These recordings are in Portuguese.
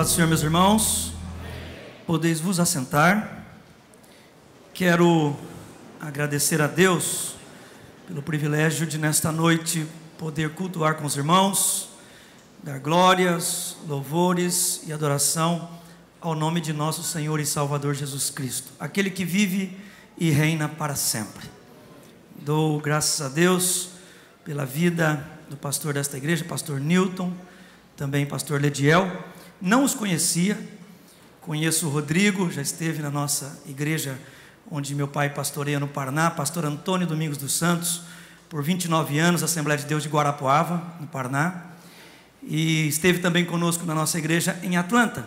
paz do Senhor, meus irmãos. Podeis vos assentar. Quero agradecer a Deus pelo privilégio de nesta noite poder cultuar com os irmãos, dar glórias, louvores e adoração ao nome de nosso Senhor e Salvador Jesus Cristo, aquele que vive e reina para sempre. Dou graças a Deus pela vida do pastor desta igreja, pastor Newton, também pastor Lediel. Não os conhecia, conheço o Rodrigo, já esteve na nossa igreja onde meu pai pastoreia no Paraná, pastor Antônio Domingos dos Santos, por 29 anos, Assembleia de Deus de Guarapuava, no Paraná, e esteve também conosco na nossa igreja em Atlanta.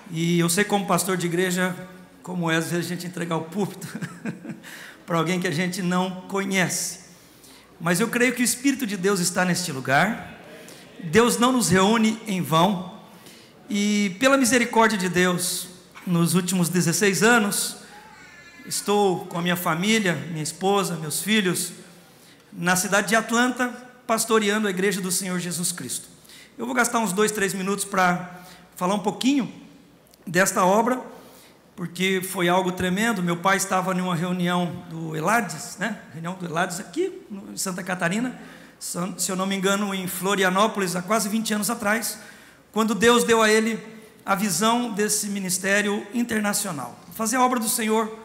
E eu sei, como pastor de igreja, como é às vezes a gente entregar o púlpito para alguém que a gente não conhece, mas eu creio que o Espírito de Deus está neste lugar. Deus não nos reúne em vão, e pela misericórdia de Deus, nos últimos 16 anos, estou com a minha família, minha esposa, meus filhos, na cidade de Atlanta, pastoreando a igreja do Senhor Jesus Cristo. Eu vou gastar uns 2-3 minutos para falar um pouquinho desta obra, porque foi algo tremendo. Meu pai estava em uma reunião do Elades, reunião do Elades aqui em Santa Catarina, se eu não me engano em Florianópolis, há quase 20 anos atrás, quando Deus deu a ele a visão desse ministério internacional, fazer a obra do Senhor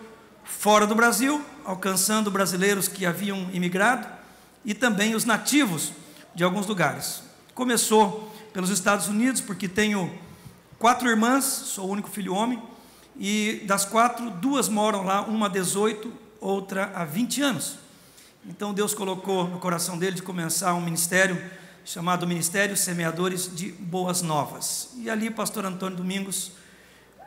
fora do Brasil, alcançando brasileiros que haviam imigrado e também os nativos de alguns lugares. Começou pelos Estados Unidos, porque tenho 4 irmãs, sou o único filho homem, e das 4, 2 moram lá, uma há 18, outra há 20 anos. Então Deus colocou no coração dele de começar um ministério chamado Ministério Semeadores de Boas Novas. E ali pastor Antônio Domingos,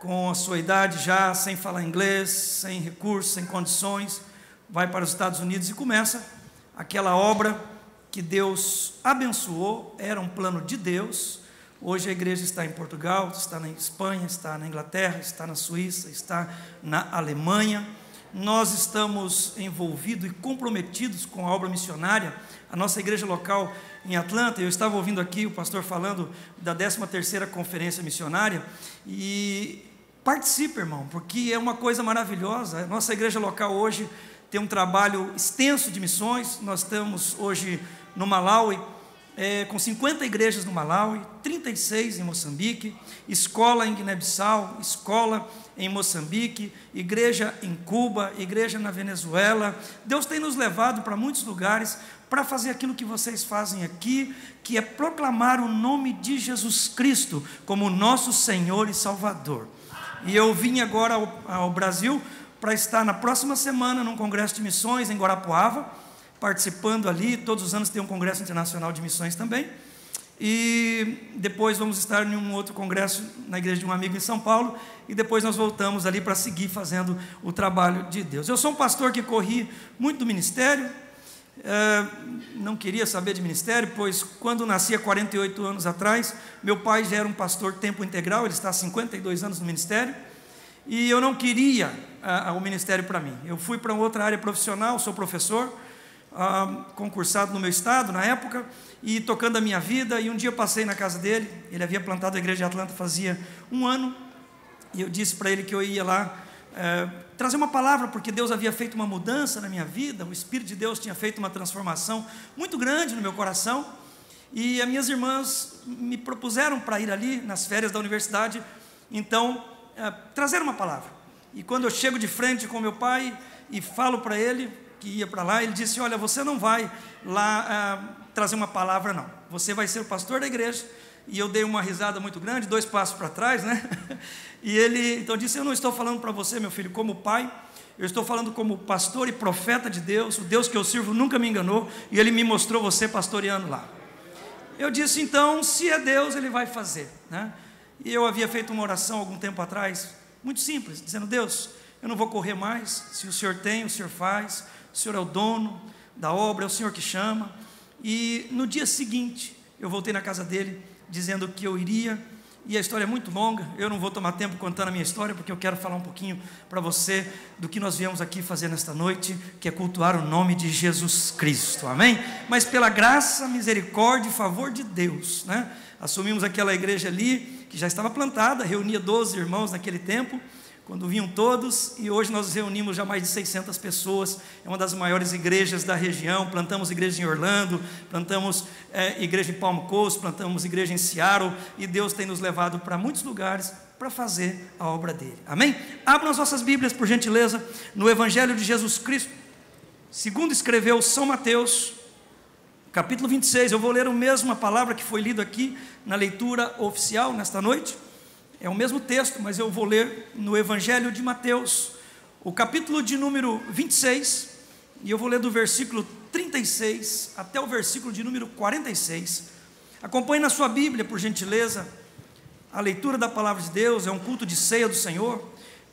com a sua idade já, sem falar inglês, sem recursos, sem condições, vai para os Estados Unidos e começa aquela obra que Deus abençoou, era um plano de Deus. Hoje a igreja está em Portugal, está na Espanha, está na Inglaterra, está na Suíça, está na Alemanha. Nós estamos envolvidos e comprometidos com a obra missionária. A nossa igreja local em Atlanta, eu estava ouvindo aqui o pastor falando da 13ª conferência missionária, e participe, irmão, porque é uma coisa maravilhosa. A nossa igreja local hoje tem um trabalho extenso de missões. Nós estamos hoje no Malawi, com 50 igrejas no Malawi, 36 em Moçambique, escola em Guiné-Bissau, escola em Moçambique, igreja em Cuba, igreja na Venezuela. Deus tem nos levado para muitos lugares para fazer aquilo que vocês fazem aqui, que é proclamar o nome de Jesus Cristo como nosso Senhor e Salvador. E eu vim agora ao Brasil para estar na próxima semana num congresso de missões em Guarapuava, participando ali. Todos os anos tem um congresso internacional de missões também, e depois vamos estar em um outro congresso na igreja de um amigo em São Paulo, e depois nós voltamos ali para seguir fazendo o trabalho de Deus. Eu sou um pastor que corri muito do ministério, não queria saber de ministério, pois quando nasci há 48 anos atrás, meu pai já era um pastor tempo integral, ele está há 52 anos no ministério, e eu não queria o ministério para mim. Eu fui para outra área profissional, sou professor, concursado no meu estado na época, e tocando a minha vida. E um dia eu passei na casa dele, ele havia plantado a igreja de Atlanta fazia 1 ano, e eu disse para ele que eu ia lá trazer uma palavra, porque Deus havia feito uma mudança na minha vida, o Espírito de Deus tinha feito uma transformação muito grande no meu coração, e as minhas irmãs me propuseram para ir ali nas férias da universidade, então trazer uma palavra. E quando eu chego de frente com meu pai e falo para ele que ia para lá, ele disse: olha, você não vai lá trazer uma palavra, não, você vai ser o pastor da igreja. E eu dei uma risada muito grande, 2 passos para trás, e ele então disse: eu não estou falando para você, meu filho, como pai, eu estou falando como pastor e profeta de Deus. O Deus que eu sirvo nunca me enganou, e ele me mostrou você pastoreando lá. Eu disse: então, se é Deus, ele vai fazer, E eu havia feito uma oração algum tempo atrás, muito simples, dizendo: Deus, eu não vou correr mais, se o Senhor tem, o Senhor faz, o Senhor é o dono da obra, é o Senhor que chama. E no dia seguinte, eu voltei na casa dele, dizendo que eu iria, e a história é muito longa, eu não vou tomar tempo contando a minha história, porque eu quero falar um pouquinho para você do que nós viemos aqui fazer nesta noite, que é cultuar o nome de Jesus Cristo, amém? Mas pela graça, misericórdia e favor de Deus, assumimos aquela igreja ali, que já estava plantada, reunia 12 irmãos naquele tempo, quando vinham todos, e hoje nós reunimos já mais de 600 pessoas, é uma das maiores igrejas da região. Plantamos igreja em Orlando, plantamos igreja em Palm Coast, plantamos igreja em Seattle, e Deus tem nos levado para muitos lugares para fazer a obra dele, amém? Abram as vossas Bíblias, por gentileza, no Evangelho de Jesus Cristo, segundo escreveu São Mateus, capítulo 26, eu vou ler a mesma palavra que foi lido aqui na leitura oficial nesta noite. É o mesmo texto, mas eu vou ler no Evangelho de Mateus, o capítulo de número 26, e eu vou ler do versículo 36 até o versículo de número 46. Acompanhe na sua Bíblia, por gentileza, a leitura da palavra de Deus. É um culto de ceia do Senhor.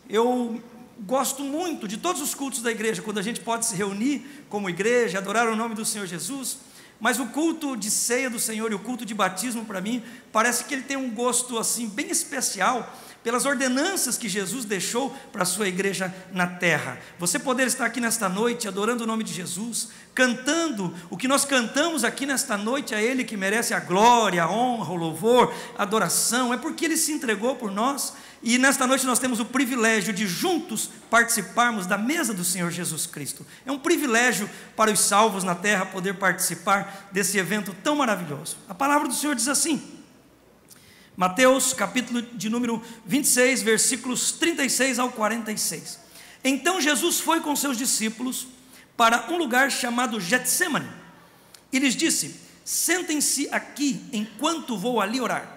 Eu gosto muito de todos os cultos da igreja, quando a gente pode se reunir como igreja, adorar o nome do Senhor Jesus. Mas o culto de ceia do Senhor e o culto de batismo, para mim, parece que ele tem um gosto assim bem especial, pelas ordenanças que Jesus deixou para a sua igreja na terra. Você poder estar aqui nesta noite, adorando o nome de Jesus, cantando o que nós cantamos aqui nesta noite, a Ele que merece a glória, a honra, o louvor, a adoração, é porque Ele se entregou por nós. E nesta noite nós temos o privilégio de juntos participarmos da mesa do Senhor Jesus Cristo. É um privilégio para os salvos na terra poder participar desse evento tão maravilhoso. A palavra do Senhor diz assim, Mateus capítulo de número 26, versículos 36 ao 46. Então Jesus foi com seus discípulos para um lugar chamado Getsêmani e lhes disse: sentem-se aqui enquanto vou ali orar.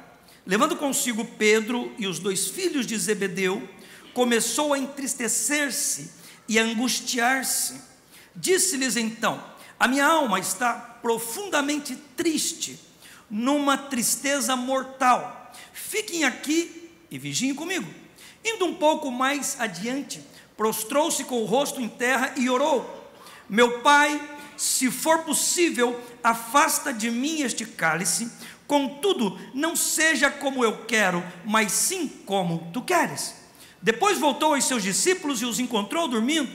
Levando consigo Pedro e os 2 filhos de Zebedeu, começou a entristecer-se e a angustiar-se. Disse-lhes então: a minha alma está profundamente triste, numa tristeza mortal. Fiquem aqui e vigiem comigo. Indo um pouco mais adiante, prostrou-se com o rosto em terra e orou: meu Pai, se for possível, afasta de mim este cálice, contudo, não seja como eu quero, mas sim como tu queres. Depois voltou aos seus discípulos e os encontrou dormindo.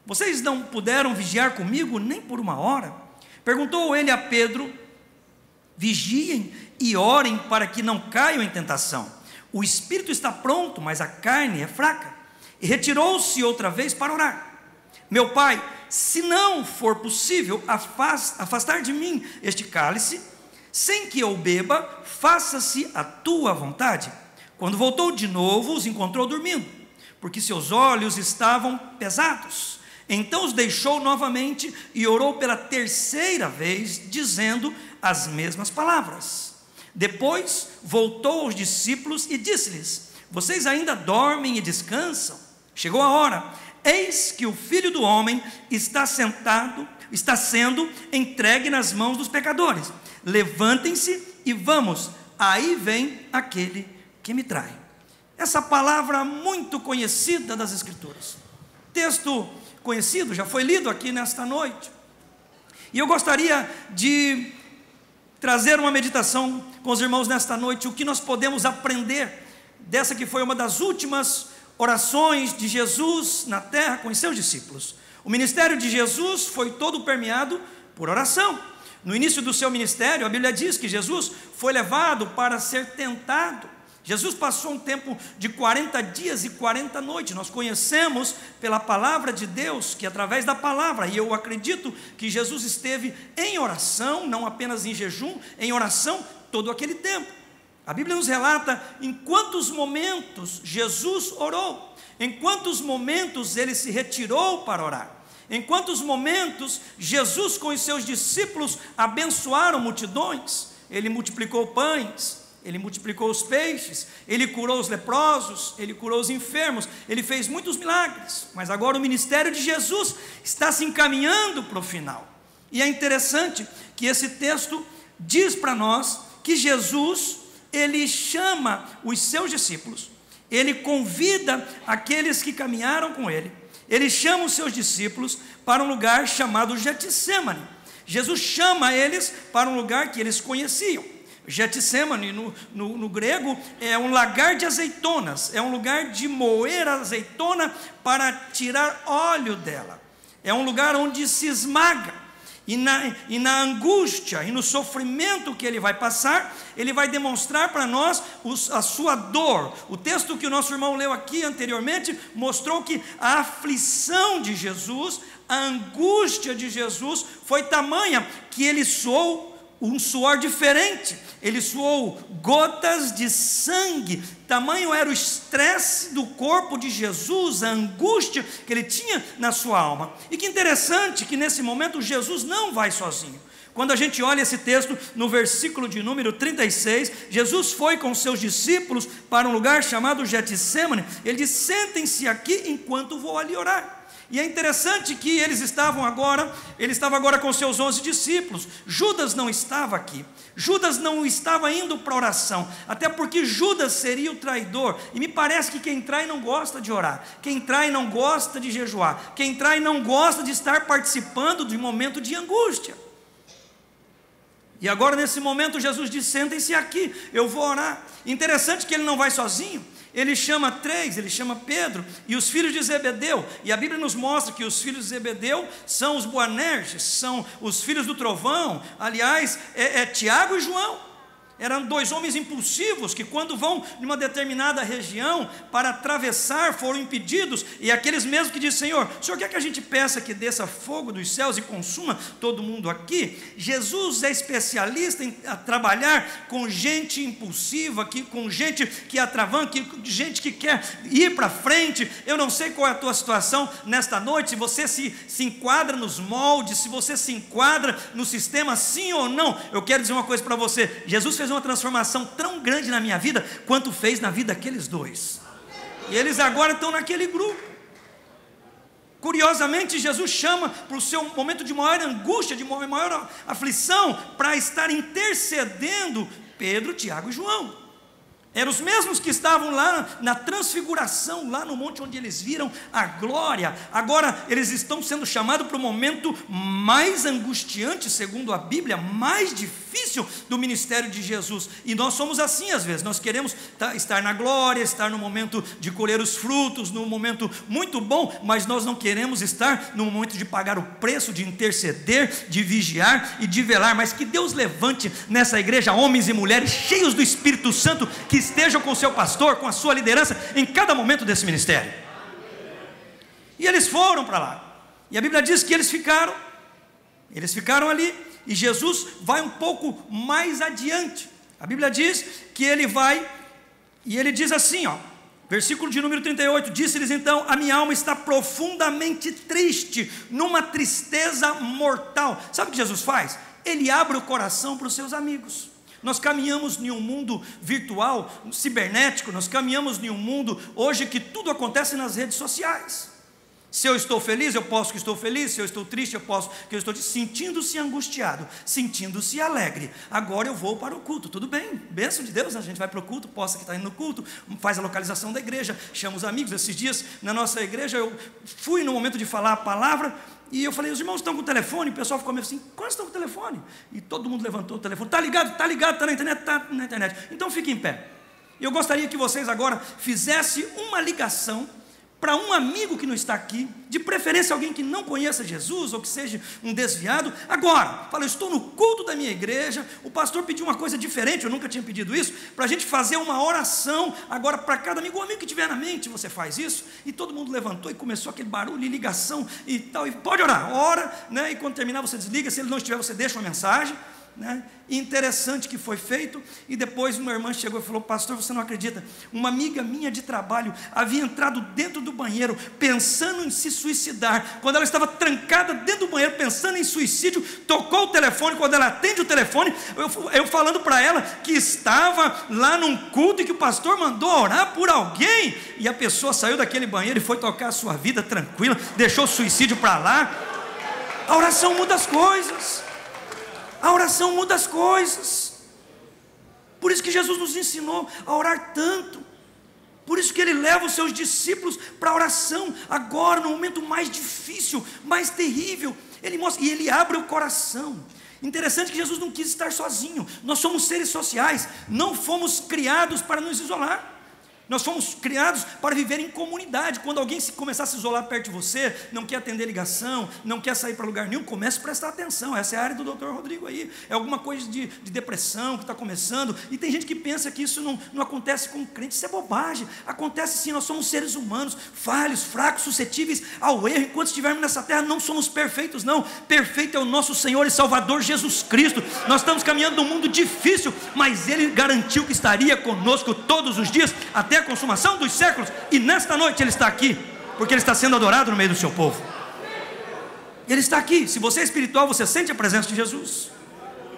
Vocês não puderam vigiar comigo nem por 1 hora? Perguntou ele a Pedro. Vigiem e orem para que não caiam em tentação. O espírito está pronto, mas a carne é fraca. E retirou-se outra vez para orar. Meu Pai, se não for possível afastar de mim este cálice, sem que eu beba, faça-se a tua vontade. Quando voltou de novo, os encontrou dormindo, porque seus olhos estavam pesados. Então os deixou novamente e orou pela 3ª vez, dizendo as mesmas palavras. Depois voltou aos discípulos e disse-lhes: vocês ainda dormem e descansam? Chegou a hora, eis que o Filho do Homem está sendo entregue nas mãos dos pecadores. Levantem-se e vamos, aí vem aquele que me trai. Essa palavra muito conhecida das Escrituras, texto conhecido, já foi lido aqui nesta noite, e eu gostaria de trazer uma meditação com os irmãos nesta noite, o que nós podemos aprender dessa que foi uma das últimas orações de Jesus na terra com os seus discípulos. O ministério de Jesus foi todo permeado por oração. No início do seu ministério, a Bíblia diz que Jesus foi levado para ser tentado. Jesus passou um tempo de 40 dias e 40 noites. Nós conhecemos pela palavra de Deus, que através da palavra, e eu acredito que Jesus esteve em oração, não apenas em jejum, em oração todo aquele tempo. A Bíblia nos relata em quantos momentos Jesus orou, em quantos momentos ele se retirou para orar. Em quantos momentos Jesus com os seus discípulos abençoaram multidões. Ele multiplicou pães, ele multiplicou os peixes, ele curou os leprosos, ele curou os enfermos, ele fez muitos milagres. Mas agora o ministério de Jesus está se encaminhando para o final. E é interessante que esse texto diz para nós que Jesus, ele chama os seus discípulos, ele convida aqueles que caminharam com ele, ele chama os seus discípulos para um lugar chamado Getsêmani. Jesus chama eles para um lugar que eles conheciam. Getsêmani no grego é um lagar de azeitonas, é um lugar de moer a azeitona para tirar óleo dela, é um lugar onde se esmaga. E na angústia e no sofrimento que ele vai passar, ele vai demonstrar para nós a sua dor. O texto que o nosso irmão leu aqui anteriormente mostrou que a aflição de Jesus, a angústia de Jesus foi tamanha que ele suou um suor diferente, ele suou gotas de sangue. Tamanho era o estresse do corpo de Jesus, a angústia que ele tinha na sua alma. E que interessante que nesse momento Jesus não vai sozinho. Quando a gente olha esse texto, no versículo de número 36, Jesus foi com seus discípulos para um lugar chamado Getsêmani. Ele disse: sentem-se aqui enquanto vou ali orar. E é interessante que ele estava agora com seus 11 discípulos. Judas não estava aqui. Judas não estava indo para a oração, até porque Judas seria o traidor. E me parece que quem trai não gosta de orar, quem trai não gosta de jejuar, quem trai não gosta de estar participando de um momento de angústia. E agora nesse momento Jesus diz: sentem-se aqui, eu vou orar. Interessante que ele não vai sozinho. Ele chama 3, ele chama Pedro e os filhos de Zebedeu, e a Bíblia nos mostra que os filhos de Zebedeu são os Boanerges, são os filhos do trovão. Aliás, Tiago e João. Eram 2 homens impulsivos que, quando vão em uma determinada região para atravessar, foram impedidos. E aqueles mesmos que dizem: Senhor, o Senhor quer que a gente peça que desça fogo dos céus e consuma todo mundo aqui? Jesus é especialista em trabalhar com gente impulsiva, com gente que atravanca, gente que quer ir para frente. Eu não sei qual é a tua situação nesta noite, se você se enquadra nos moldes, se você se enquadra no sistema, sim ou não. Eu quero dizer uma coisa para você: Jesus fez uma transformação tão grande na minha vida quanto fez na vida daqueles 2, e eles agora estão naquele grupo. Curiosamente, Jesus chama para o seu momento de maior angústia, de maior aflição, para estar intercedendo Pedro, Tiago e João. Eram os mesmos que estavam lá na transfiguração, lá no monte onde eles viram a glória. Agora eles estão sendo chamados para o momento mais angustiante, segundo a Bíblia, mais difícil do ministério de Jesus. E nós somos assim às vezes, nós queremos estar na glória, estar no momento de colher os frutos, num momento muito bom, mas nós não queremos estar no momento de pagar o preço, de interceder, de vigiar e de velar. Mas que Deus levante nessa igreja homens e mulheres cheios do Espírito Santo, que estejam com o seu pastor, com a sua liderança em cada momento desse ministério. E eles foram para lá, e a Bíblia diz que eles ficaram ali, e Jesus vai um pouco mais adiante. A Bíblia diz que ele vai, e ele diz assim, versículo de número 38, disse-lhes então: a minha alma está profundamente triste, numa tristeza mortal. Sabe o que Jesus faz? Ele abre o coração para os seus amigos. Nós caminhamos em um mundo virtual, cibernético, nós caminhamos em um mundo hoje que tudo acontece nas redes sociais. Se eu estou feliz, eu posto que estou feliz. Se eu estou triste, eu posto que eu estou sentindo-se angustiado, sentindo-se alegre. Agora eu vou para o culto, tudo bem, bênção de Deus, a gente vai para o culto, posta que está indo no culto, faz a localização da igreja, chama os amigos. Esses dias na nossa igreja eu fui no momento de falar a palavra, e eu falei: os irmãos estão com o telefone? O pessoal ficou meio assim: quantos estão com o telefone? E todo mundo levantou o telefone: está ligado, está na internet, está na internet. Então fique em pé. Eu gostaria que vocês agora fizessem uma ligação para um amigo que não está aqui, de preferência alguém que não conheça Jesus, ou que seja um desviado. Agora, fala: eu estou no culto da minha igreja, o pastor pediu uma coisa diferente, eu nunca tinha pedido isso, para a gente fazer uma oração, agora para cada amigo, o amigo que tiver na mente, você faz isso. E todo mundo levantou e começou aquele barulho e ligação e tal, e pode orar, ora, né? E quando terminar você desliga, se ele não estiver você deixa uma mensagem, né? Interessante que foi feito. E depois uma irmã chegou e falou: pastor, você não acredita, uma amiga minha de trabalho havia entrado dentro do banheiro pensando em se suicidar. Quando ela estava trancada dentro do banheiro pensando em suicídio, tocou o telefone. Quando ela atende o telefone, eu falando para ela que estava lá num culto e que o pastor mandou orar por alguém, e a pessoa saiu daquele banheiro e foi tocar a sua vida tranquila, deixou o suicídio para lá. A oração muda as coisas. A oração muda as coisas. Por isso que Jesus nos ensinou a orar tanto. Por isso que Ele leva os seus discípulos para a oração. Agora, no momento mais difícil, mais terrível, Ele mostra, e Ele abre o coração. Interessante que Jesus não quis estar sozinho. Nós somos seres sociais, não fomos criados para nos isolar. Nós fomos criados para viver em comunidade. Quando alguém começar a se isolar perto de você, não quer atender ligação, não quer sair para lugar nenhum, comece a prestar atenção. Essa é a área do Dr. Rodrigo aí. É alguma coisa de depressão que está começando. E tem gente que pensa que isso não acontece com crente. Isso é bobagem. Acontece sim, nós somos seres humanos, falhos, fracos, suscetíveis ao erro. Enquanto estivermos nessa terra, não somos perfeitos não. Perfeito é o nosso Senhor e Salvador Jesus Cristo. Nós estamos caminhando num mundo difícil, mas Ele garantiu que estaria conosco todos os dias, até a consumação dos séculos. E nesta noite Ele está aqui, porque Ele está sendo adorado no meio do seu povo. Ele está aqui. Se você é espiritual, você sente a presença de Jesus.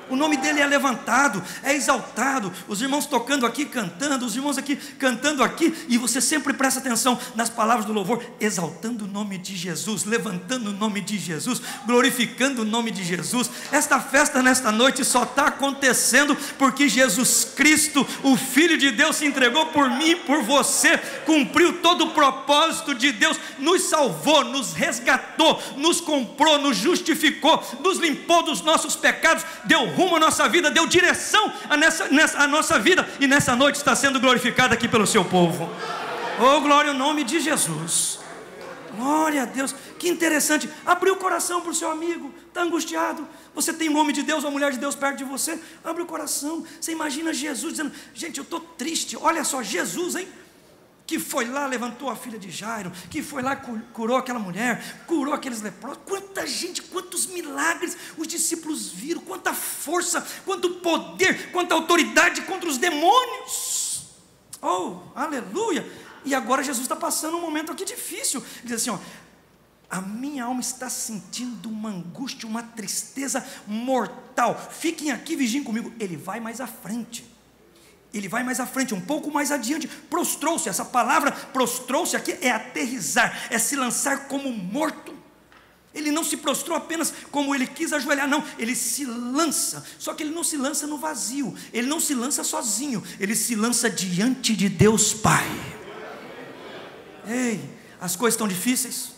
O nome dele é levantado, é exaltado. Os irmãos tocando aqui, cantando, os irmãos aqui cantando aqui, e você sempre presta atenção nas palavras do louvor, exaltando o nome de Jesus, levantando o nome de Jesus, glorificando o nome de Jesus. Esta festa nesta noite só está acontecendo porque Jesus Cristo, o Filho de Deus, se entregou por mim e por você, cumpriu todo o propósito de Deus, nos salvou, nos resgatou, nos comprou, nos justificou, nos limpou dos nossos pecados, deu rumo à nossa vida, deu direção à nossa vida, e nessa noite está sendo glorificado aqui pelo seu povo. Oh, glória ao nome de Jesus. Glória a Deus. Que interessante. Abriu o coração para o seu amigo, está angustiado. Você tem um homem de Deus, uma mulher de Deus perto de você, abre o coração. Você imagina Jesus dizendo: gente, eu estou triste. Olha só, Jesus, hein, que foi lá, levantou a filha de Jairo, que foi lá, curou aquela mulher, curou aqueles leprosos. Quanta gente, quantos milagres os discípulos viram, quanta força, quanto poder, quanta autoridade contra os demônios. Oh, aleluia. E agora Jesus está passando um momento aqui difícil. Ele diz assim, ó: a minha alma está sentindo uma angústia, uma tristeza mortal. Fiquem aqui, vigiem comigo. Ele vai mais à frente. Ele vai mais à frente, um pouco mais adiante. Prostrou-se, essa palavra prostrou-se aqui é aterrissar, é se lançar como morto. Ele não se prostrou apenas como ele quis ajoelhar, não, ele se lança. Só que ele não se lança no vazio, ele não se lança sozinho, ele se lança diante de Deus Pai. Ei, as coisas estão difíceis,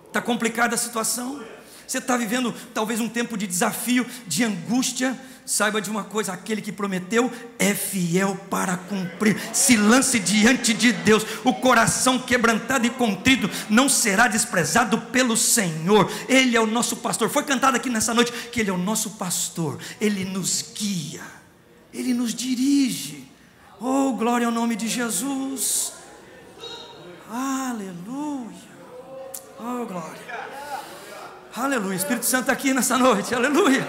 está complicada a situação, você está vivendo talvez um tempo de desafio, de angústia. Saiba de uma coisa: aquele que prometeu é fiel para cumprir. Se lance diante de Deus. O coração quebrantado e contrito não será desprezado pelo Senhor. Ele é o nosso pastor. Foi cantado aqui nessa noite que Ele é o nosso pastor. Ele nos guia, Ele nos dirige. Oh, glória ao nome de Jesus. Aleluia. Oh, glória. Aleluia. Espírito Santo está aqui nessa noite. Aleluia.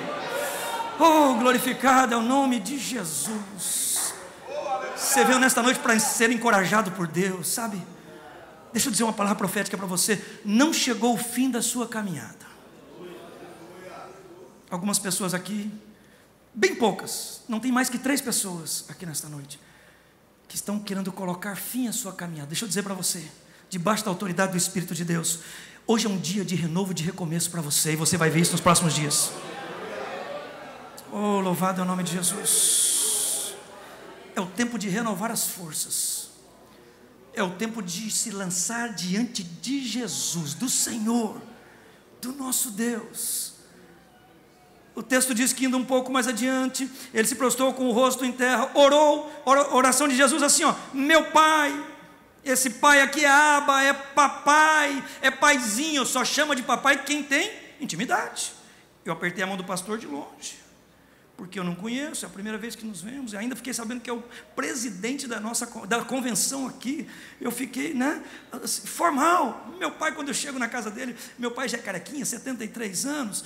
Oh, glorificado é o nome de Jesus. Você veio nesta noite para ser encorajado por Deus, sabe? Deixa eu dizer uma palavra profética para você. Não chegou o fim da sua caminhada. Algumas pessoas aqui, bem poucas, não tem mais que 3 pessoas aqui nesta noite, que estão querendo colocar fim à sua caminhada. Deixa eu dizer para você, debaixo da autoridade do Espírito de Deus, hoje é um dia de renovo, de recomeço para você, e você vai ver isso nos próximos dias. Oh, louvado é o nome de Jesus. É o tempo de renovar as forças. É o tempo de se lançar diante de Jesus, do Senhor, do nosso Deus. O texto diz que indo um pouco mais adiante, ele se prostrou com o rosto em terra, orou, oração de Jesus assim, ó: meu pai. Esse pai aqui é Abba, é papai, é paizinho. Só chama de papai quem tem intimidade. Eu apertei a mão do pastor de longe, porque eu não conheço, é a primeira vez que nos vemos, e ainda fiquei sabendo que é o presidente da convenção aqui. Eu fiquei, assim, formal. Meu pai, quando eu chego na casa dele, meu pai já é carequinha, 73 anos,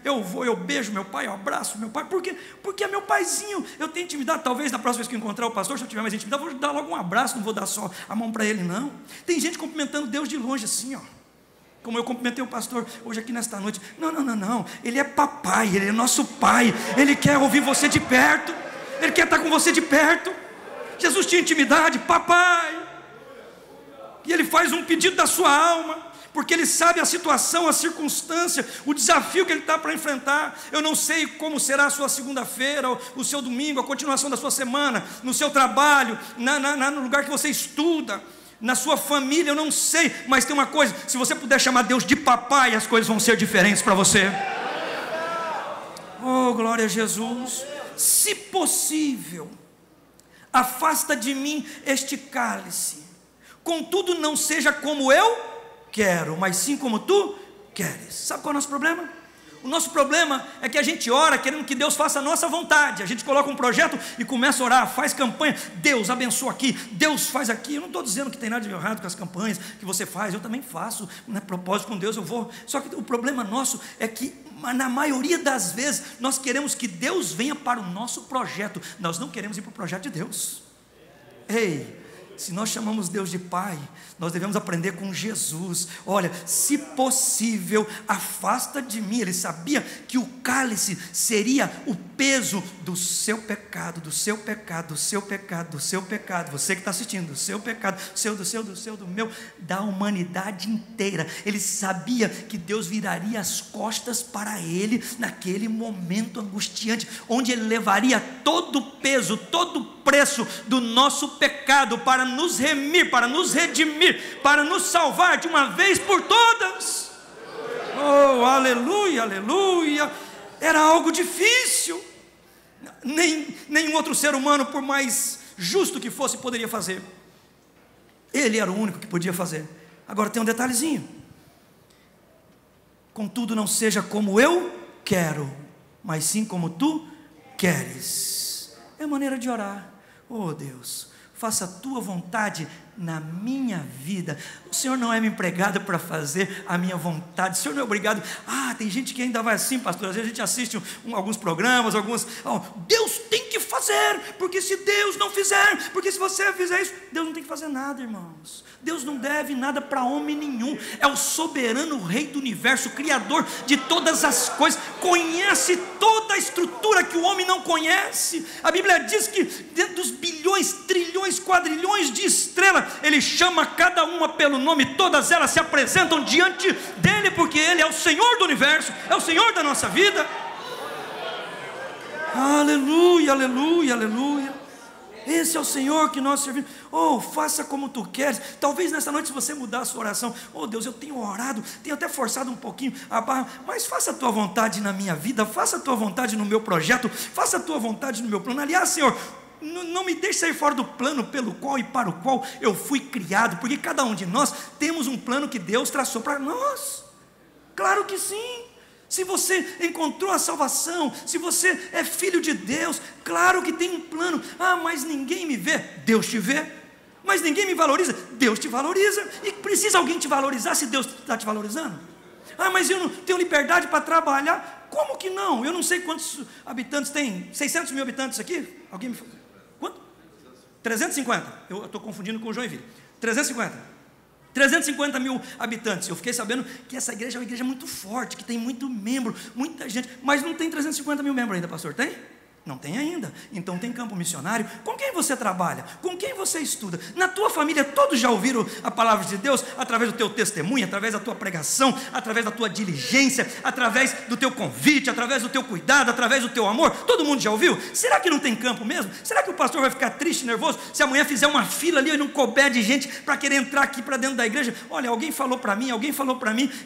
eu vou, eu beijo meu pai, eu abraço meu pai, porque é meu paizinho, eu tenho intimidade. Talvez na próxima vez que eu encontrar o pastor, se eu tiver mais intimidade, eu vou dar logo um abraço, não vou dar só a mão para ele, não. Tem gente cumprimentando Deus de longe assim, ó, como eu cumprimentei o pastor hoje aqui nesta noite. Não, ele é papai, ele é nosso pai, ele quer ouvir você de perto, ele quer estar com você de perto. Jesus tinha intimidade, papai, e ele faz um pedido da sua alma, porque ele sabe a situação, a circunstância, o desafio que ele está para enfrentar. Eu não sei como será a sua segunda-feira, o seu domingo, a continuação da sua semana, no seu trabalho, no lugar que você estuda, na sua família, eu não sei, mas tem uma coisa: se você puder chamar Deus de papai, as coisas vão ser diferentes para você. Oh, glória a Jesus. Se possível, afasta de mim este cálice, contudo não seja como eu quero, mas sim como tu queres. Sabe qual é o nosso problema? O nosso problema é que a gente ora querendo que Deus faça a nossa vontade. A gente coloca um projeto e começa a orar, faz campanha, Deus abençoa aqui, Deus faz aqui. Eu não estou dizendo que tem nada de errado com as campanhas que você faz, eu também faço, né? Propósito com Deus eu vou. Só que o problema nosso é que na maioria das vezes nós queremos que Deus venha para o nosso projeto, nós não queremos ir para o projeto de Deus. Ei, se nós chamamos Deus de Pai, nós devemos aprender com Jesus. Olha, se possível, afasta de mim. Ele sabia que o cálice seria o peso do seu pecado, do seu pecado, do seu pecado, do seu pecado. Você que está assistindo, do seu pecado, do meu, da humanidade inteira. Ele sabia que Deus viraria as costas para ele naquele momento angustiante, onde ele levaria todo o peso, todo o preço do nosso pecado para nos remir, para nos redimir, para nos salvar de uma vez por todas. Oh, aleluia, aleluia. Era algo difícil. Nenhum outro ser humano, por mais justo que fosse, poderia fazer. Ele era o único que podia fazer. Agora tem um detalhezinho: contudo não seja como eu quero, mas sim como tu queres. É a maneira de orar. Oh Deus, faça a tua vontade na minha vida. O Senhor não é meu empregado para fazer a minha vontade. O Senhor não é obrigado. Tem gente que ainda vai assim, pastor. Às vezes a gente assiste alguns programas, Deus tem que fazer, porque se Deus não fizer, porque se você fizer isso, Deus não tem que fazer nada, irmãos. Deus não deve nada para homem nenhum. É o soberano Rei do universo, Criador de todas as coisas, conhece toda a estrutura que o homem não conhece. A Bíblia diz que dentro dos bilhões, trilhões, quadrilhões de estrelas, Ele chama cada uma pelo nome, todas elas se apresentam diante dEle, porque Ele é o Senhor do universo, é o Senhor da nossa vida. Aleluia, aleluia, aleluia. Esse é o Senhor que nós servimos. Oh, faça como tu queres. Talvez nessa noite, se você mudar a sua oração, oh Deus, eu tenho orado, tenho até forçado um pouquinho a barra, mas faça a tua vontade na minha vida, faça a tua vontade no meu projeto, faça a tua vontade no meu plano. Aliás, Senhor, não me deixe sair fora do plano pelo qual e para o qual eu fui criado, porque cada um de nós temos um plano que Deus traçou para nós. Claro que sim. Se você encontrou a salvação, se você é filho de Deus, claro que tem um plano. Mas ninguém me vê. Deus te vê. Mas ninguém me valoriza. Deus te valoriza. E precisa alguém te valorizar se Deus está te valorizando? Mas eu não tenho liberdade para trabalhar. Como que não? Eu não sei quantos habitantes tem. 600 mil habitantes aqui? Alguém me fala? Quanto? 350. Eu estou confundindo com o Joinville. 350 mil habitantes. Eu fiquei sabendo que essa igreja é uma igreja muito forte, que tem muito membro, muita gente, mas não tem 350 mil membros ainda, pastor, tem? Não tem ainda. Então tem campo missionário. Com quem você trabalha? Com quem você estuda? Na tua família todos já ouviram a palavra de Deus através do teu testemunho, através da tua pregação, através da tua diligência, através do teu convite, através do teu cuidado, através do teu amor? Todo mundo já ouviu? Será que não tem campo mesmo? Será que o pastor vai ficar triste, nervoso, se amanhã fizer uma fila ali e não couber de gente para querer entrar aqui para dentro da igreja? Olha, alguém falou para mim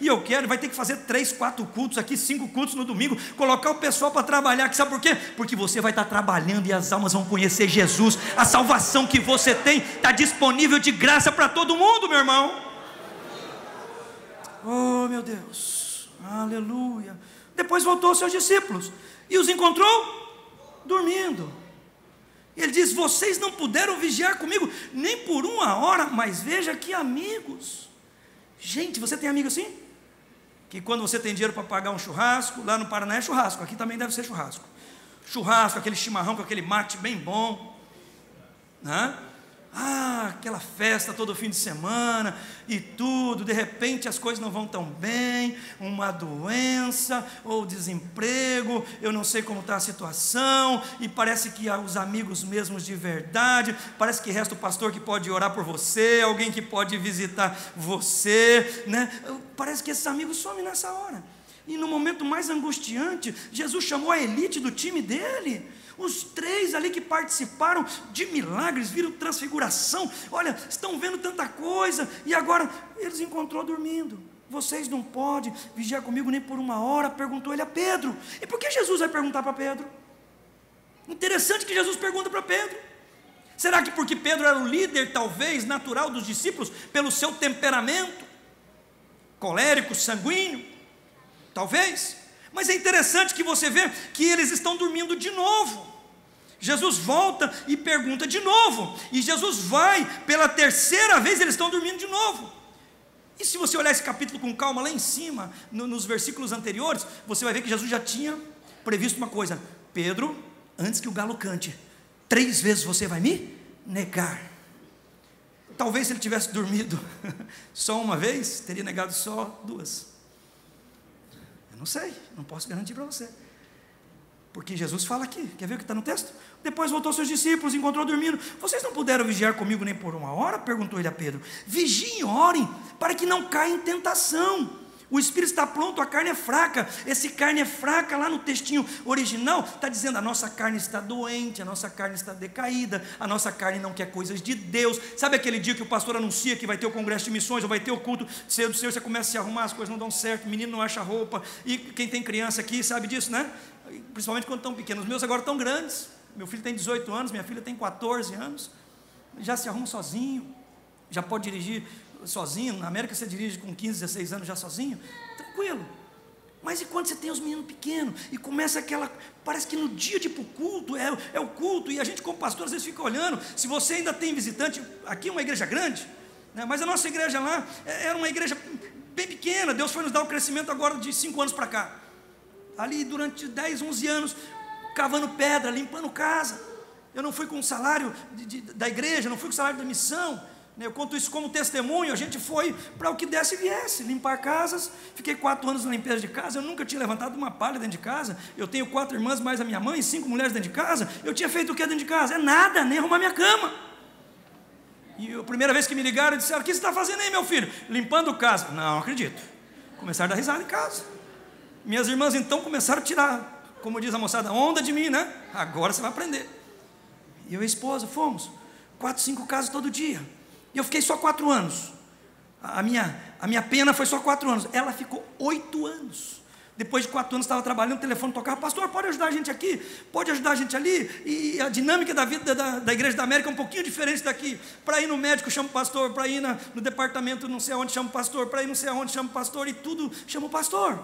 e eu quero, vai ter que fazer 3, 4 cultos aqui, 5 cultos no domingo, colocar o pessoal para trabalhar aqui. Sabe por quê? Porque você vai estar trabalhando e as almas vão conhecer Jesus. A salvação que você tem está disponível de graça para todo mundo, meu irmão. Oh meu Deus, aleluia. Depois voltou aos seus discípulos e os encontrou dormindo. Ele diz: vocês não puderam vigiar comigo nem por uma hora. Mas veja que amigos. Gente, você tem amigo assim? Que quando você tem dinheiro para pagar um churrasco, lá no Paraná é churrasco, aqui também deve ser churrasco, aquele chimarrão com aquele mate bem bom, né? Aquela festa todo fim de semana e tudo, de repente as coisas não vão tão bem, uma doença ou desemprego, eu não sei como está a situação, e parece que os amigos mesmos de verdade, parece que resta o pastor que pode orar por você, alguém que pode visitar você, né? Parece que esses amigos somem nessa hora. E no momento mais angustiante, Jesus chamou a elite do time dele, os 3 ali que participaram de milagres, viram transfiguração, olha, estão vendo tanta coisa, e agora eles encontrou dormindo. Vocês não podem vigiar comigo nem por uma hora, perguntou ele a Pedro. E por que Jesus vai perguntar para Pedro? Interessante que Jesus pergunta para Pedro. Será que porque Pedro era o líder, talvez, natural dos discípulos, pelo seu temperamento, colérico, sanguíneo? Talvez. Mas é interessante que você vê que eles estão dormindo de novo. Jesus volta e pergunta de novo, e Jesus vai, pela terceira vez eles estão dormindo de novo. E se você olhar esse capítulo com calma, lá em cima, nos versículos anteriores, você vai ver que Jesus já tinha previsto uma coisa: Pedro, antes que o galo cante, 3 vezes você vai me negar. Talvez se ele tivesse dormido só uma vez, teria negado só 2. Eu não sei, não posso garantir para você, porque Jesus fala aqui, quer ver o que está no texto? Depois voltou seus discípulos, encontrou dormindo. Vocês não puderam vigiar comigo nem por 1 hora? Perguntou ele a Pedro. Vigiem e orem, para que não caia em tentação. O espírito está pronto, a carne é fraca. Esse carne é fraca, lá no textinho original, está dizendo: a nossa carne está doente, a nossa carne está decaída, a nossa carne não quer coisas de Deus. Sabe aquele dia que o pastor anuncia que vai ter o congresso de missões, ou vai ter o culto do Senhor, você começa a se arrumar, as coisas não dão certo, o menino não acha roupa, e quem tem criança aqui sabe disso, né? Principalmente quando estão pequenos. Os meus agora estão grandes. Meu filho tem 18 anos, minha filha tem 14 anos, já se arruma sozinho, já pode dirigir sozinho. Na América você dirige com 15, 16 anos já sozinho, tranquilo. Mas e quando você tem os meninos pequenos, e começa aquela, parece que no dia de ir para o culto, é o culto, e a gente como pastor às vezes fica olhando, se você ainda tem visitante, aqui é uma igreja grande, né, mas a nossa igreja lá, era uma igreja bem pequena. Deus foi nos dar um crescimento agora de 5 anos para cá, ali durante 10, 11 anos, cavando pedra, limpando casa. Eu não fui com o salário da igreja, não fui com o salário da missão, né? Eu conto isso como testemunho. A gente foi para o que desse e viesse, limpar casas. Fiquei 4 anos na limpeza de casa. Eu nunca tinha levantado uma palha dentro de casa. Eu tenho 4 irmãs mais a minha mãe, 5 mulheres dentro de casa. Eu tinha feito o que dentro de casa? É nada, nem arrumar minha cama. E a primeira vez que me ligaram, disseram: o que você está fazendo aí, meu filho? Limpando casa. Não acredito. Começaram a dar risada em casa. Minhas irmãs então começaram a tirar, como diz a moçada, onda de mim, né? Agora você vai aprender. E eu e a esposa fomos 4, 5 casas todo dia. E eu fiquei só 4 anos. A minha pena foi só 4 anos. Ela ficou 8 anos. Depois de 4 anos estava trabalhando, o telefone tocava: pastor, pode ajudar a gente aqui? Pode ajudar a gente ali? E a dinâmica da vida da Igreja da América é um pouquinho diferente daqui. Para ir no médico chama o pastor, para ir no departamento não sei aonde chama o pastor, para ir não sei aonde chama o pastor, e tudo chama o pastor.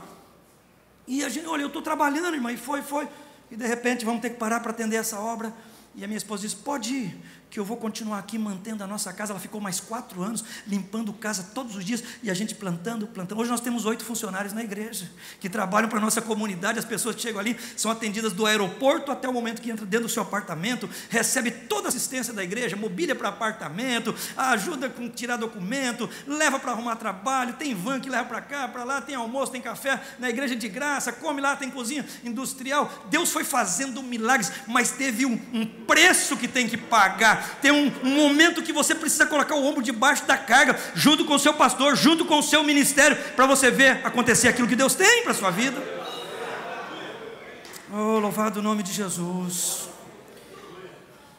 E a gente, olha, eu estou trabalhando, irmã, e foi. E de repente vamos ter que parar para atender essa obra. E a minha esposa disse: pode ir, que eu vou continuar aqui mantendo a nossa casa. Ela ficou mais 4 anos limpando casa todos os dias, e a gente plantando. Hoje nós temos 8 funcionários na igreja, que trabalham para a nossa comunidade. As pessoas que chegam ali são atendidas do aeroporto até o momento que entra dentro do seu apartamento, recebe toda a assistência da igreja, mobília para apartamento, ajuda com tirar documento, leva para arrumar trabalho, tem van que leva para cá, para lá, tem almoço, tem café na igreja de graça, come lá, tem cozinha industrial. Deus foi fazendo milagres, mas teve um preço que tem que pagar. Tem um momento que você precisa colocar o ombro debaixo da carga, junto com o seu pastor, junto com o seu ministério, para você ver acontecer aquilo que Deus tem para a sua vida. Oh, louvado o nome de Jesus.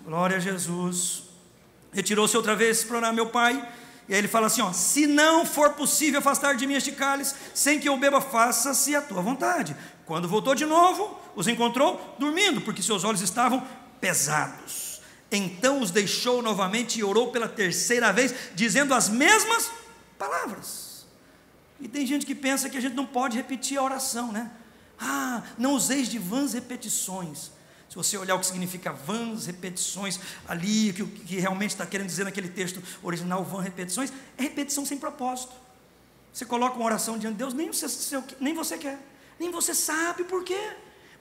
Glória a Jesus. Retirou-se outra vez para orar: meu pai. E aí ele fala assim: ó, se não for possível afastar de mim este cálice, sem que eu beba, faça-se a tua vontade. Quando voltou de novo, os encontrou dormindo, porque seus olhos estavam pesados. Então os deixou novamente e orou pela terceira vez, dizendo as mesmas palavras. E tem gente que pensa que a gente não pode repetir a oração, né? Ah, não useis de vãs repetições. Se você olhar o que significa vãs repetições ali, o que realmente está querendo dizer naquele texto original, vãs repetições, é repetição sem propósito. Você coloca uma oração diante de Deus, nem você quer, nem você sabe por quê.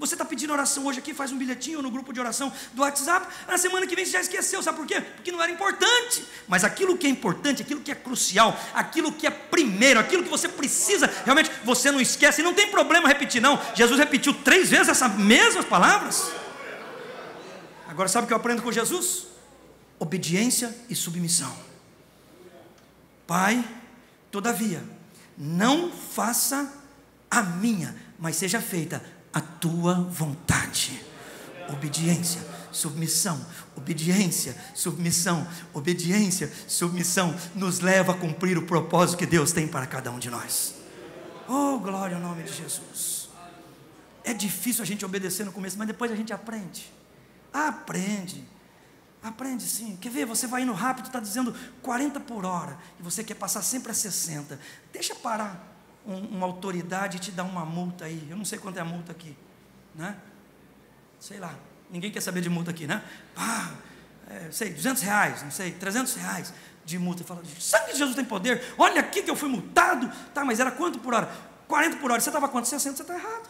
Você está pedindo oração hoje aqui, faz um bilhetinho no grupo de oração do WhatsApp, na semana que vem você já esqueceu, sabe por quê? Porque não era importante. Mas aquilo que é importante, aquilo que é crucial, aquilo que é primeiro, aquilo que você precisa, realmente você não esquece, e não tem problema repetir não. Jesus repetiu 3 vezes essas mesmas palavras. Agora sabe o que eu aprendo com Jesus? Obediência e submissão. Pai, todavia, não faça a minha, mas seja feita a tua vontade. Obediência, submissão, obediência, submissão, obediência, submissão, nos leva a cumprir o propósito que Deus tem para cada um de nós. Oh, glória ao nome de Jesus. É difícil a gente obedecer no começo, mas depois a gente aprende. Aprende sim. Quer ver? Você vai indo rápido, está dizendo 40 por hora, e você quer passar sempre a 60. Deixa parar uma autoridade e te dar uma multa aí. Eu não sei quanto é a multa aqui, né? Sei lá, ninguém quer saber de multa aqui, né? Sei, R$200, não sei, R$300 de multa. Fala, sangue de Jesus tem poder, olha aqui que eu fui multado. Tá, mas era quanto por hora? 40 por hora, você estava quanto? 60, você está errado.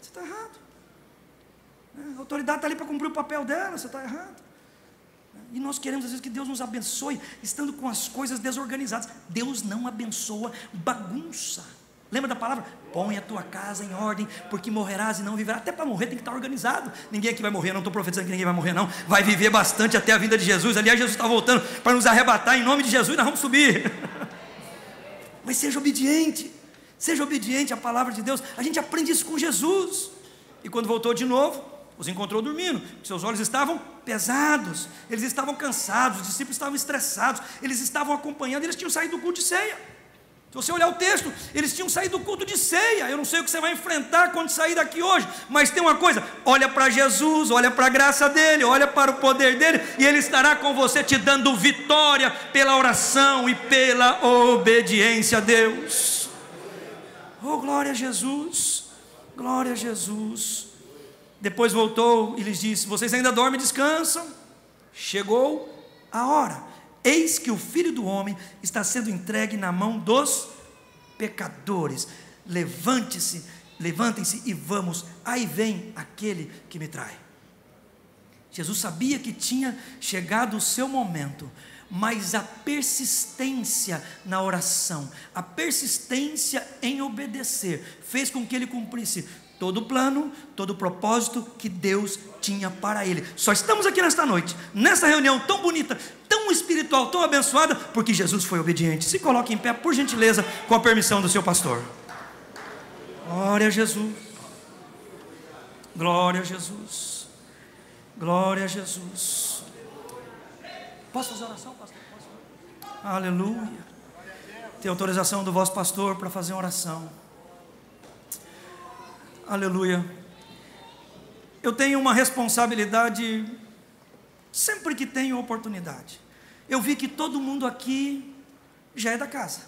Você está errado. A autoridade está ali para cumprir o papel dela, você está errado. E nós queremos às vezes que Deus nos abençoe estando com as coisas desorganizadas. Deus não abençoa bagunça. Lembra da palavra? Põe a tua casa em ordem, porque morrerás e não viverás. Até para morrer tem que estar organizado. Ninguém aqui vai morrer, não estou profetizando que ninguém vai morrer não. Vai viver bastante até a vinda de Jesus. Aliás, Jesus está voltando para nos arrebatar. Em nome de Jesus nós vamos subir. Mas seja obediente à palavra de Deus. A gente aprende isso com Jesus. E quando voltou de novo, os encontrou dormindo. Seus olhos estavam pesados, eles estavam cansados, os discípulos estavam estressados, eles estavam acompanhando, eles tinham saído do culto de ceia. Se você olhar o texto, eles tinham saído do culto de ceia. Eu não sei o que você vai enfrentar quando sair daqui hoje, mas tem uma coisa: olha para Jesus, olha para a graça dele, olha para o poder dele, e ele estará com você, te dando vitória pela oração e pela obediência a Deus. Oh, glória a Jesus, glória a Jesus. Depois voltou e lhes disse: vocês ainda dormem e descansam? Chegou a hora. Eis que o Filho do Homem está sendo entregue na mão dos pecadores. Levantem-se e vamos. Aí vem aquele que me trai. Jesus sabia que tinha chegado o seu momento, mas a persistência na oração, a persistência em obedecer, fez com que ele cumprisse todo o plano, todo o propósito que Deus tinha para ele. Só estamos aqui nesta noite, nessa reunião tão bonita, tão espiritual, tão abençoada, porque Jesus foi obediente. Se coloque em pé, por gentileza, com a permissão do seu pastor. Glória a Jesus, glória a Jesus, glória a Jesus. Posso fazer oração, pastor? Posso? Aleluia. Tem autorização do vosso pastor para fazer uma oração. Aleluia. Eu tenho uma responsabilidade sempre que tenho oportunidade. Eu vi que todo mundo aqui já é da casa.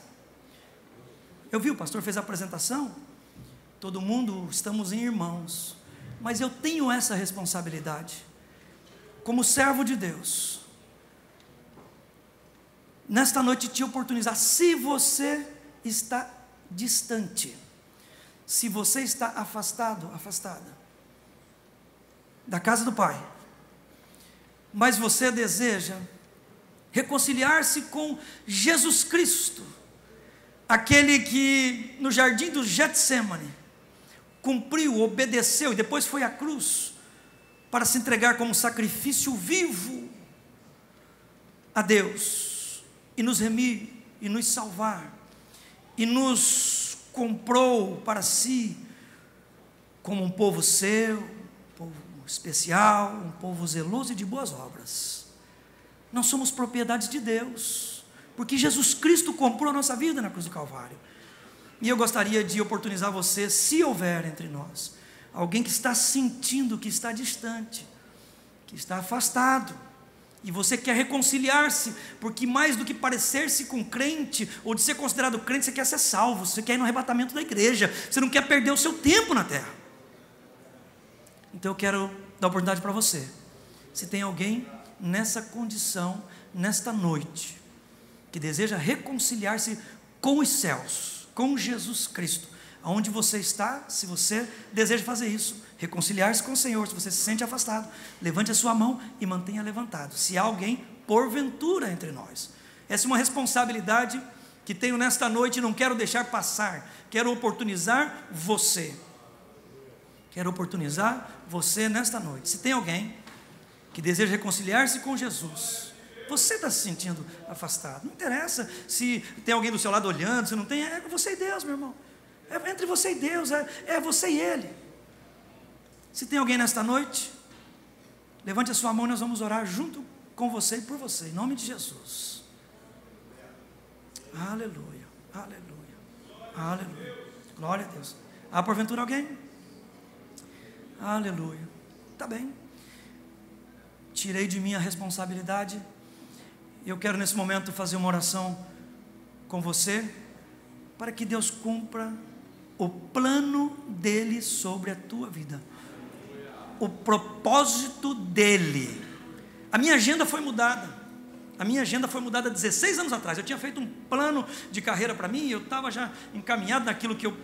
Eu vi, o pastor fez a apresentação. Todo mundo, estamos em irmãos. Mas eu tenho essa responsabilidade, como servo de Deus, nesta noite te oportunizar. Se você está distante, se você está afastado, afastada da casa do Pai, mas você deseja reconciliar-se com Jesus Cristo, aquele que no jardim do Getsêmani cumpriu, obedeceu e depois foi à cruz para se entregar como sacrifício vivo a Deus e nos remir e nos salvar e nos comprou para si como um povo seu, um povo especial, um povo zeloso e de boas obras. Nós somos propriedades de Deus, porque Jesus Cristo comprou a nossa vida na cruz do Calvário. E eu gostaria de oportunizar você, se houver entre nós alguém que está sentindo que está distante, que está afastado, e você quer reconciliar-se, porque mais do que parecer-se com crente, ou de ser considerado crente, você quer ser salvo, você quer ir no arrebatamento da igreja, você não quer perder o seu tempo na terra. Então eu quero dar oportunidade para você. Se tem alguém nessa condição, nesta noite, que deseja reconciliar-se com os céus, com Jesus Cristo, aonde você está, se você deseja fazer isso, reconciliar-se com o Senhor, se você se sente afastado, levante a sua mão e mantenha levantado. Se há alguém porventura entre nós, essa é uma responsabilidade que tenho nesta noite e não quero deixar passar. Quero oportunizar você, nesta noite. Se tem alguém que deseja reconciliar-se com Jesus, você está se sentindo afastado, não interessa se tem alguém do seu lado olhando, se não tem, é você e Deus, meu irmão. É entre você e Deus, é você e Ele. Se tem alguém nesta noite, levante a sua mão e nós vamos orar junto com você e por você, em nome de Jesus. Aleluia, aleluia, aleluia, glória a Deus. Há porventura alguém? Aleluia, está bem. tirei de mim a responsabilidade. Eu quero nesse momento fazer uma oração com você, para que Deus cumpra o plano dele sobre a tua vida, o propósito dele. A minha agenda foi mudada. A minha agenda foi mudada 16 anos atrás. Eu tinha feito um plano de carreira para mim, eu estava já encaminhado naquilo que eu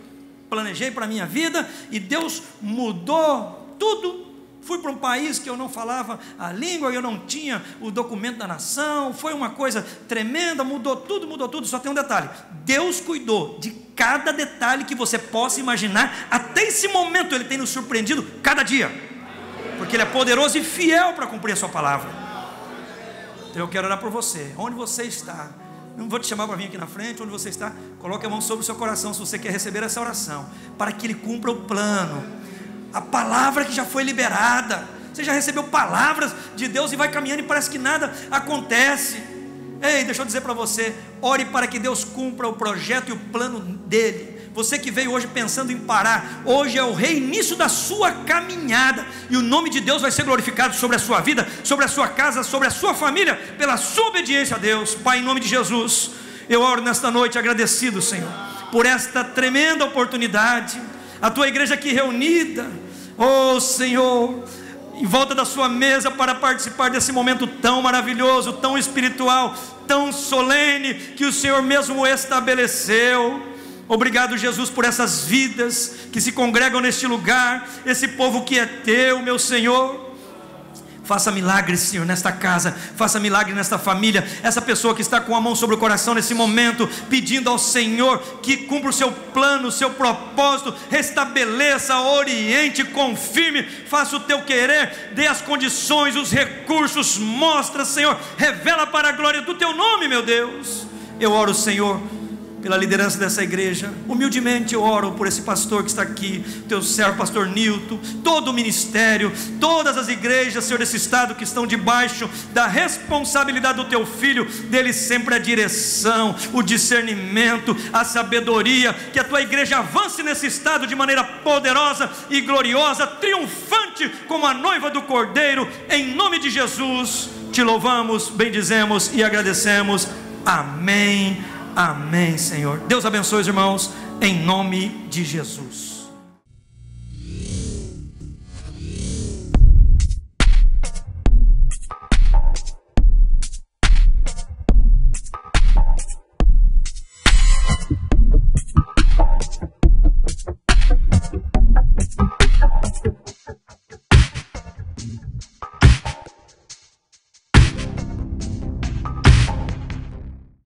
planejei para a minha vida, e Deus mudou tudo. Fui para um país que eu não falava a língua, eu não tinha o documento da nação, foi uma coisa tremenda, mudou tudo, só tem um detalhe: Deus cuidou de cada detalhe que você possa imaginar. Até esse momento Ele tem nos surpreendido cada dia, porque Ele é poderoso e fiel para cumprir a sua palavra. Então eu quero orar por você, onde você está. Não vou te chamar para vir aqui na frente, onde você está, coloque a mão sobre o seu coração, se você quer receber essa oração, para que Ele cumpra o plano, a palavra que já foi liberada. Você já recebeu palavras de Deus e vai caminhando e parece que nada acontece. Ei, deixa eu dizer para você, ore para que Deus cumpra o projeto e o plano dele. Você que veio hoje pensando em parar, hoje é o reinício da sua caminhada, e o nome de Deus vai ser glorificado sobre a sua vida, sobre a sua casa, sobre a sua família, pela sua obediência a Deus. Pai, em nome de Jesus, eu oro nesta noite agradecido, Senhor, por esta tremenda oportunidade. A tua igreja aqui reunida, oh Senhor, em volta da sua mesa, para participar desse momento tão maravilhoso, tão espiritual, tão solene, que o Senhor mesmo estabeleceu. Obrigado, Jesus, por essas vidas que se congregam neste lugar, esse povo que é teu, meu Senhor. Faça milagre, Senhor, nesta casa, faça milagre nesta família. Essa pessoa que está com a mão sobre o coração nesse momento, pedindo ao Senhor que cumpra o seu plano, o seu propósito, restabeleça, oriente, confirme, faça o teu querer, dê as condições, os recursos, mostra, Senhor, revela para a glória do teu nome, meu Deus. Eu oro, Senhor, pela liderança dessa igreja. Humildemente eu oro por esse pastor que está aqui, teu servo, pastor Nilton, todo o ministério, todas as igrejas, Senhor, desse estado, que estão debaixo da responsabilidade do teu filho, dele sempre a direção, o discernimento, a sabedoria. Que a tua igreja avance nesse estado de maneira poderosa e gloriosa, triunfante como a noiva do Cordeiro. Em nome de Jesus te louvamos, bendizemos e agradecemos. Amém. Amém, Senhor. Deus abençoe os irmãos, em nome de Jesus.